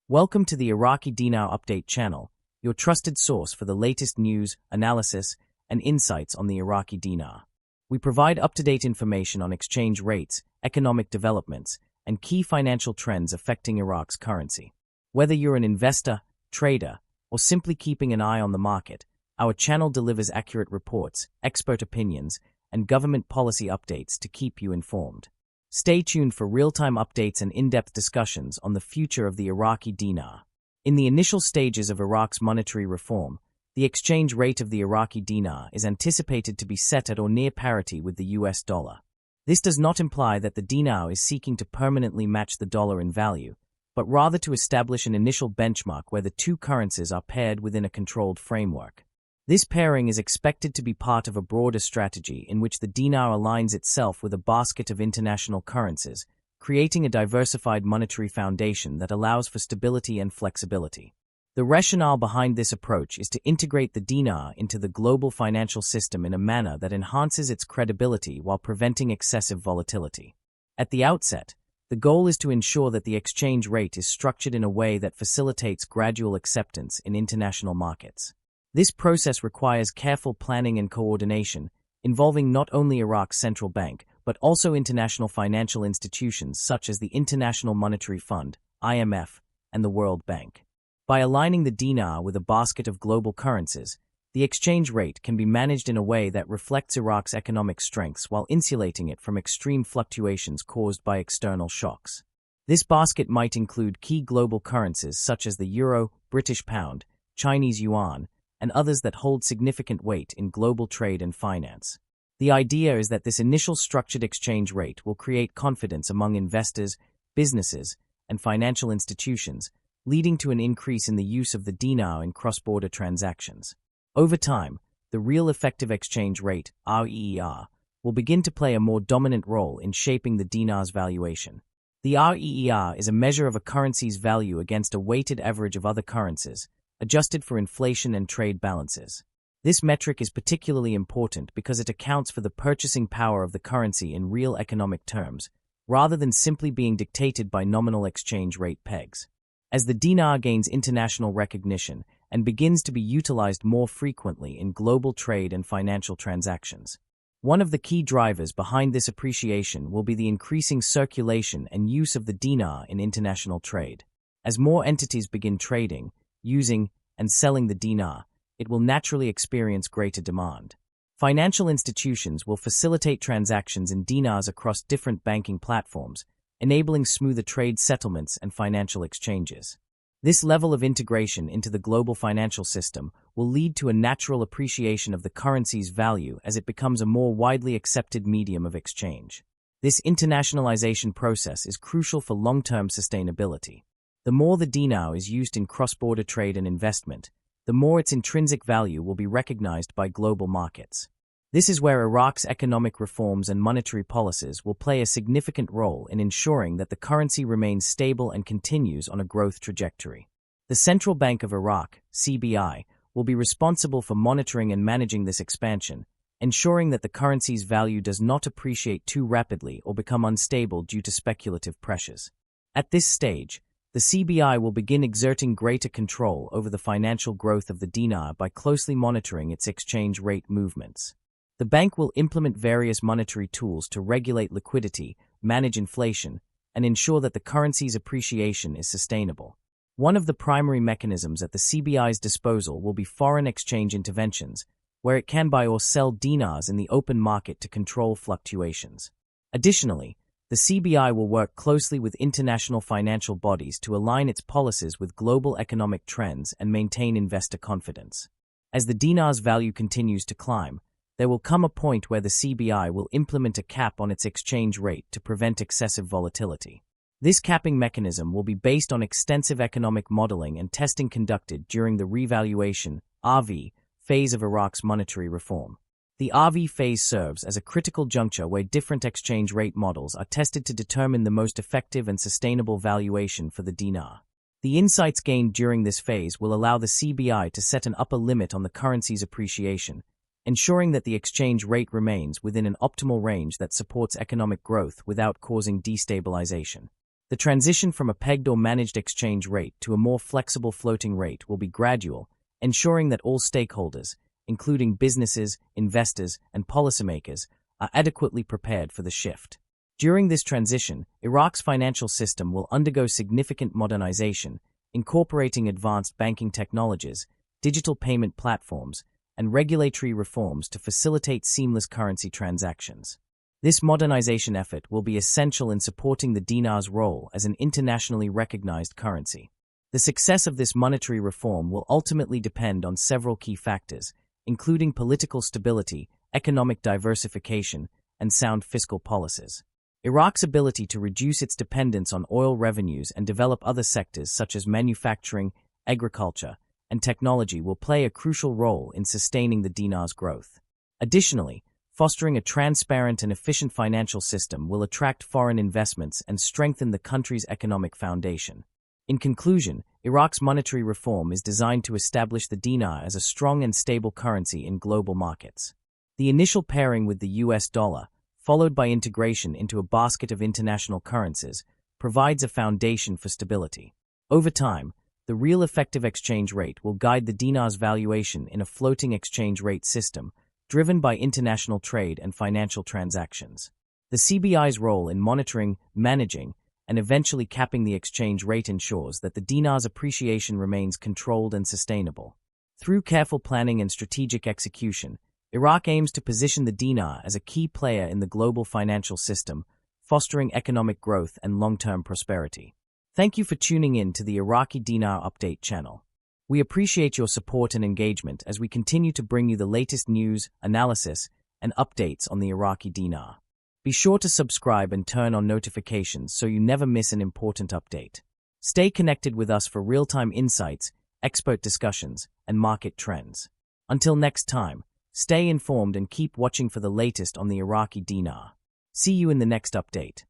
Welcome to the Iraqi Dinar Update channel, your trusted source for the latest news, analysis, and insights on the Iraqi dinar. We provide up-to-date information on exchange rates, economic developments, and key financial trends affecting Iraq's currency. Whether you're an investor, trader, or simply keeping an eye on the market, our channel delivers accurate reports, expert opinions, and government policy updates to keep you informed. Stay tuned for real-time updates and in-depth discussions on the future of the Iraqi dinar. In the initial stages of Iraq's monetary reform, the exchange rate of the Iraqi dinar is anticipated to be set at or near parity with the US dollar. This does not imply that the dinar is seeking to permanently match the dollar in value, but rather to establish an initial benchmark where the two currencies are paired within a controlled framework. This pairing is expected to be part of a broader strategy in which the dinar aligns itself with a basket of international currencies, creating a diversified monetary foundation that allows for stability and flexibility. The rationale behind this approach is to integrate the dinar into the global financial system in a manner that enhances its credibility while preventing excessive volatility. At the outset, the goal is to ensure that the exchange rate is structured in a way that facilitates gradual acceptance in international markets. This process requires careful planning and coordination, involving not only Iraq's central bank, but also international financial institutions such as the International Monetary Fund, IMF, and the World Bank. By aligning the dinar with a basket of global currencies, the exchange rate can be managed in a way that reflects Iraq's economic strengths while insulating it from extreme fluctuations caused by external shocks. This basket might include key global currencies such as the euro, British pound, Chinese yuan, and others that hold significant weight in global trade and finance. The idea is that this initial structured exchange rate will create confidence among investors, businesses, and financial institutions, leading to an increase in the use of the dinar in cross-border transactions. Over time, the real effective exchange rate, REER, will begin to play a more dominant role in shaping the dinar's valuation. The REER is a measure of a currency's value against a weighted average of other currencies, adjusted for inflation and trade balances. This metric is particularly important because it accounts for the purchasing power of the currency in real economic terms, rather than simply being dictated by nominal exchange rate pegs. As the dinar gains international recognition and begins to be utilized more frequently in global trade and financial transactions, one of the key drivers behind this appreciation will be the increasing circulation and use of the dinar in international trade. As more entities begin trading, using, and selling the dinar, it will naturally experience greater demand. Financial institutions will facilitate transactions in dinars across different banking platforms, enabling smoother trade settlements and financial exchanges. This level of integration into the global financial system will lead to a natural appreciation of the currency's value as it becomes a more widely accepted medium of exchange. This internationalization process is crucial for long-term sustainability. The more the dinar is used in cross-border trade and investment, the more its intrinsic value will be recognized by global markets. This is where Iraq's economic reforms and monetary policies will play a significant role in ensuring that the currency remains stable and continues on a growth trajectory. The Central Bank of Iraq, CBI, will be responsible for monitoring and managing this expansion, ensuring that the currency's value does not appreciate too rapidly or become unstable due to speculative pressures. At this stage, the CBI will begin exerting greater control over the financial growth of the dinar by closely monitoring its exchange rate movements. The bank will implement various monetary tools to regulate liquidity, manage inflation, and ensure that the currency's appreciation is sustainable. One of the primary mechanisms at the CBI's disposal will be foreign exchange interventions, where it can buy or sell dinars in the open market to control fluctuations. Additionally, the CBI will work closely with international financial bodies to align its policies with global economic trends and maintain investor confidence. As the dinar's value continues to climb, there will come a point where the CBI will implement a cap on its exchange rate to prevent excessive volatility. This capping mechanism will be based on extensive economic modeling and testing conducted during the Revaluation (RV) phase of Iraq's monetary reform. The RV phase serves as a critical juncture where different exchange rate models are tested to determine the most effective and sustainable valuation for the dinar. The insights gained during this phase will allow the CBI to set an upper limit on the currency's appreciation, ensuring that the exchange rate remains within an optimal range that supports economic growth without causing destabilization. The transition from a pegged or managed exchange rate to a more flexible floating rate will be gradual, ensuring that all stakeholders, including businesses, investors, and policymakers, are adequately prepared for the shift. During this transition, Iraq's financial system will undergo significant modernization, incorporating advanced banking technologies, digital payment platforms, and regulatory reforms to facilitate seamless currency transactions. This modernization effort will be essential in supporting the dinar's role as an internationally recognized currency. The success of this monetary reform will ultimately depend on several key factors, including political stability, economic diversification, and sound fiscal policies. Iraq's ability to reduce its dependence on oil revenues and develop other sectors such as manufacturing, agriculture, and technology will play a crucial role in sustaining the dinar's growth. Additionally, fostering a transparent and efficient financial system will attract foreign investments and strengthen the country's economic foundation. In conclusion, Iraq's monetary reform is designed to establish the dinar as a strong and stable currency in global markets. The initial pairing with the US dollar, followed by integration into a basket of international currencies, provides a foundation for stability. Over time, the real effective exchange rate will guide the dinar's valuation in a floating exchange rate system, driven by international trade and financial transactions. The CBI's role in monitoring, managing, and eventually capping the exchange rate ensures that the dinar's appreciation remains controlled and sustainable. Through careful planning and strategic execution, Iraq aims to position the dinar as a key player in the global financial system, fostering economic growth and long-term prosperity. Thank you for tuning in to the Iraqi Dinar Update channel. We appreciate your support and engagement as we continue to bring you the latest news, analysis, and updates on the Iraqi dinar. Be sure to subscribe and turn on notifications so you never miss an important update. Stay connected with us for real-time insights, expert discussions, and market trends. Until next time, stay informed and keep watching for the latest on the Iraqi dinar. See you in the next update.